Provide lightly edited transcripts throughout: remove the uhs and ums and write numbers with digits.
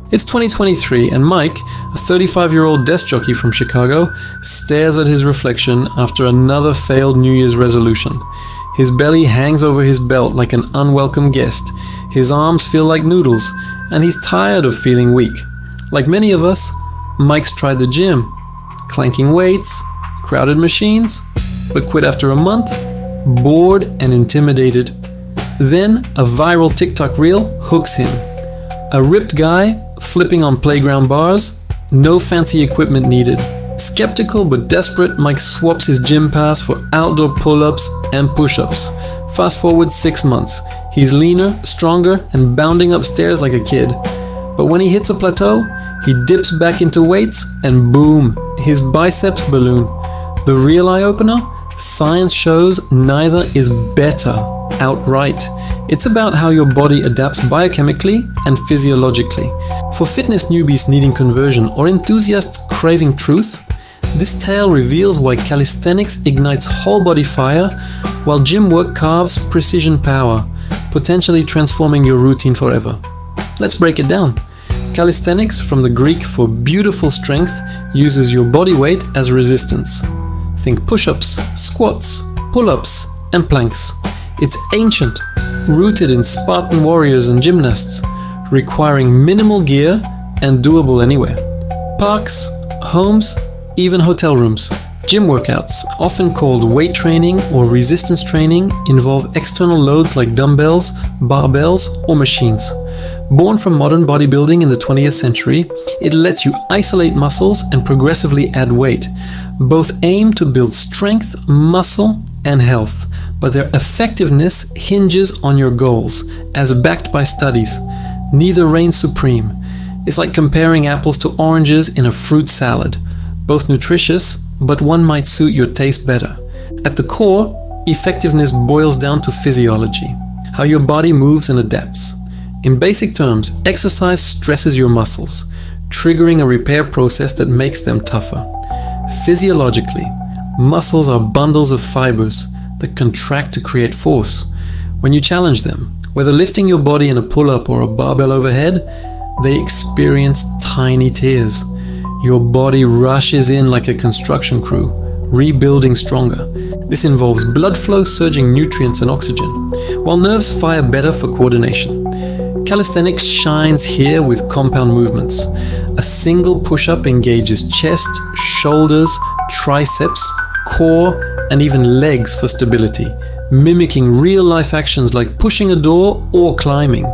It's 2023 and Mike, a 35-year-old desk jockey from Chicago, stares at his reflection after another failed New Year's resolution. His belly hangs over his belt like an unwelcome guest, his arms feel like noodles, and he's tired of feeling weak. Like many of us, Mike's tried the gym, clanking weights, crowded machines, but quit after a month, bored and intimidated. Then a viral TikTok reel hooks him. A ripped guy flipping on playground bars, no fancy equipment needed. Skeptical but desperate, Mike swaps his gym pass for outdoor pull-ups and push-ups. Fast forward 6 months. He's leaner, stronger, and bounding upstairs like a kid. But when he hits a plateau, he dips back into weights and boom, his biceps balloon. The real eye-opener? Science shows neither is better outright. It's about how your body adapts biochemically and physiologically. For fitness newbies needing conversion or enthusiasts craving truth, this tale reveals why calisthenics ignites whole body fire, while gym work carves precision power, potentially transforming your routine forever. Let's break it down. Calisthenics, from the Greek for beautiful strength, uses your body weight as resistance. Think push-ups, squats, pull-ups, and planks. It's ancient, rooted in Spartan warriors and gymnasts, requiring minimal gear and doable anywhere. Parks, homes, even hotel rooms. Gym workouts, often called weight training or resistance training, involve external loads like dumbbells, barbells, or machines. Born from modern bodybuilding in the 20th century, it lets you isolate muscles and progressively add weight. Both aim to build strength, muscle, and health, but their effectiveness hinges on your goals, as backed by studies. Neither reigns supreme. It's like comparing apples to oranges in a fruit salad. Both nutritious, but one might suit your taste better. At the core, effectiveness boils down to physiology, how your body moves and adapts. In basic terms, exercise stresses your muscles, triggering a repair process that makes them tougher. Physiologically, muscles are bundles of fibers that contract to create force. When you challenge them, whether lifting your body in a pull-up or a barbell overhead, they experience tiny tears. Your body rushes in like a construction crew, rebuilding stronger. This involves blood flow surging nutrients and oxygen, while nerves fire better for coordination. Calisthenics shines here with compound movements. A single push-up engages chest, shoulders, triceps, core, and even legs for stability, mimicking real-life actions like pushing a door or climbing.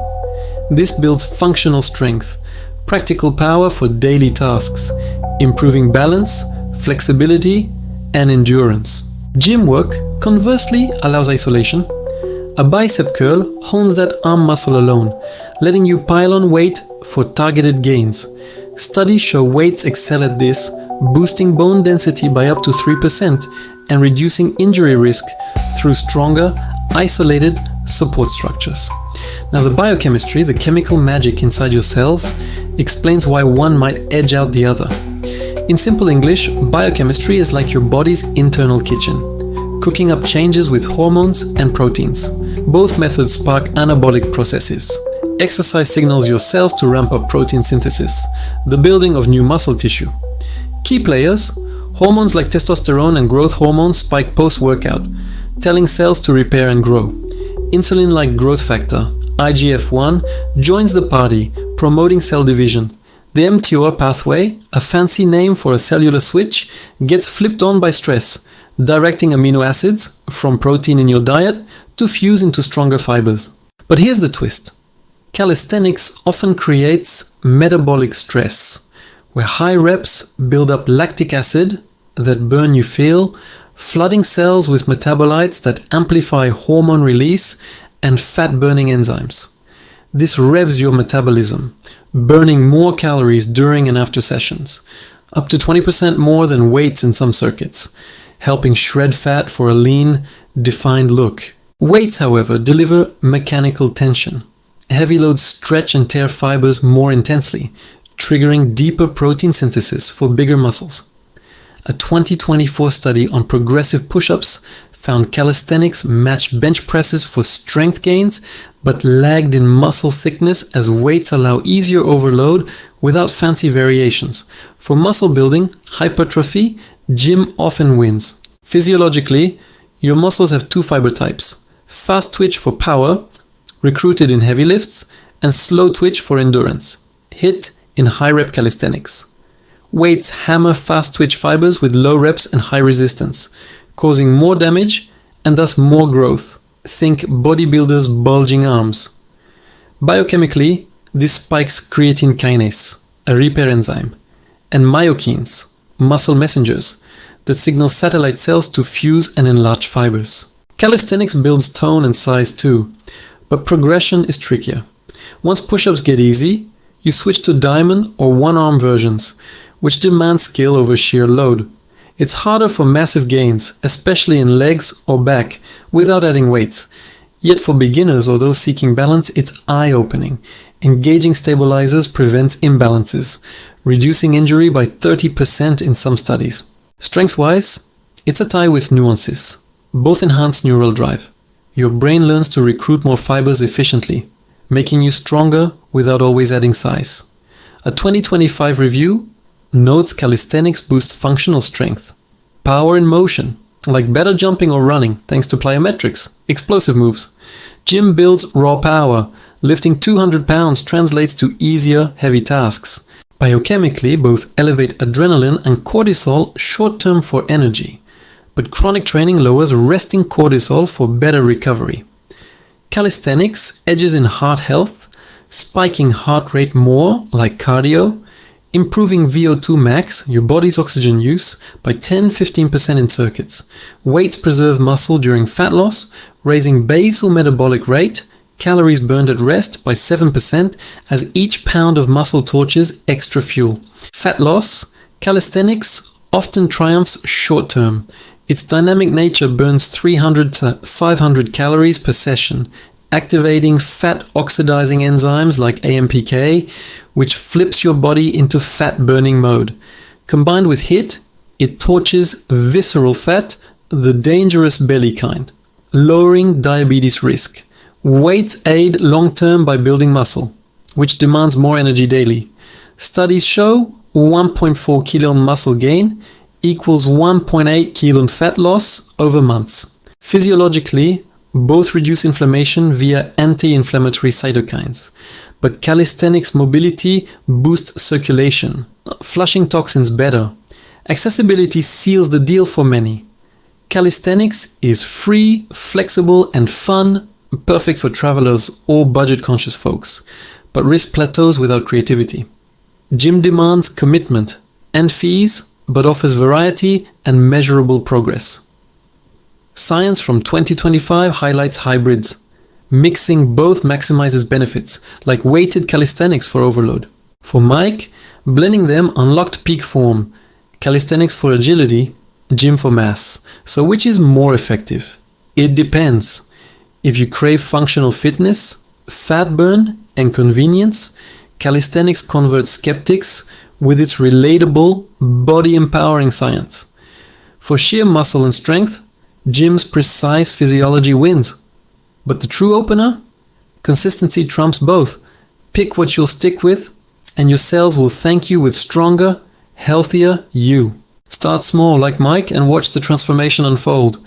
This builds functional strength, practical power for daily tasks, improving balance, flexibility, and endurance. Gym work, conversely, allows isolation. A bicep curl hones that arm muscle alone, letting you pile on weight for targeted gains. Studies show weights excel at this, boosting bone density by up to 3% and reducing injury risk through stronger, isolated support structures. Now, the biochemistry, the chemical magic inside your cells, explains why one might edge out the other. In simple English, biochemistry is like your body's internal kitchen, cooking up changes with hormones and proteins. Both methods spark anabolic processes. Exercise signals your cells to ramp up protein synthesis, the building of new muscle tissue. Key players: hormones like testosterone and growth hormones spike post-workout, telling cells to repair and grow. Insulin-like growth factor, IGF-1, joins the party, promoting cell division. The mTOR pathway, a fancy name for a cellular switch, gets flipped on by stress, directing amino acids from protein in your diet to fuse into stronger fibers. But here's the twist. Calisthenics often creates metabolic stress, where high reps build up lactic acid that burn you feel, flooding cells with metabolites that amplify hormone release and fat-burning enzymes. This revs your metabolism, burning more calories during and after sessions, up to 20% more than weights in some circuits, helping shred fat for a lean, defined look. Weights, however, deliver mechanical tension. Heavy loads stretch and tear fibers more intensely, triggering deeper protein synthesis for bigger muscles. A 2024 study on progressive push-ups found calisthenics matched bench presses for strength gains, but lagged in muscle thickness as weights allow easier overload without fancy variations. For muscle building, hypertrophy, gym often wins. Physiologically, your muscles have two fiber types: fast twitch for power, recruited in heavy lifts, and slow twitch for endurance, hit in high rep calisthenics. Weights hammer fast twitch fibers with low reps and high resistance, causing more damage and thus more growth. Think bodybuilders' bulging arms. Biochemically, this spikes creatine kinase, a repair enzyme, and myokines, muscle messengers, that signal satellite cells to fuse and enlarge fibers. Calisthenics builds tone and size too, but progression is trickier. Once push-ups get easy, you switch to diamond or one-arm versions, which demand skill over sheer load. It's harder for massive gains, especially in legs or back, without adding weights. Yet for beginners or those seeking balance, it's eye-opening. Engaging stabilizers prevents imbalances, reducing injury by 30% in some studies. Strength-wise, it's a tie with nuances. Both enhance neural drive. Your brain learns to recruit more fibers efficiently, making you stronger without always adding size. A 2025 review notes calisthenics boost functional strength, power in motion, like better jumping or running thanks to plyometrics, explosive moves. Gym builds raw power. Lifting 200 pounds translates to easier, heavy tasks. Biochemically, both elevate adrenaline and cortisol short-term for energy, but chronic training lowers resting cortisol for better recovery. Calisthenics edges in heart health, spiking heart rate more like cardio, improving VO2 max, your body's oxygen use, by 10-15% in circuits. Weights preserve muscle during fat loss, raising basal metabolic rate, calories burned at rest, by 7% as each pound of muscle torches extra fuel. Fat loss, calisthenics often triumphs short term. Its dynamic nature burns 300 to 500 calories per session, activating fat oxidizing enzymes like AMPK, which flips your body into fat burning mode. Combined with HIIT, it torches visceral fat, the dangerous belly kind, lowering diabetes risk. Weights aid long-term by building muscle, which demands more energy daily. Studies show 1.4 kilo muscle gain equals 1.8 kilo fat loss over months. Physiologically, both reduce inflammation via anti-inflammatory cytokines, but calisthenics mobility boosts circulation, flushing toxins better. Accessibility seals the deal for many. Calisthenics is free, flexible, and fun, perfect for travelers or budget-conscious folks, but risk plateaus without creativity. Gym demands commitment and fees, but offers variety and measurable progress. Science from 2025 highlights hybrids. Mixing both maximizes benefits, like weighted calisthenics for overload. For Mike, blending them unlocked peak form. Calisthenics for agility, gym for mass. So which is more effective? It depends. If you crave functional fitness, fat burn, and convenience, calisthenics converts skeptics with its relatable, body-empowering science. For sheer muscle and strength, gym's precise physiology wins. But the true opener? Consistency trumps both. Pick what you'll stick with, and your cells will thank you with stronger, healthier you. Start small like Mike and watch the transformation unfold.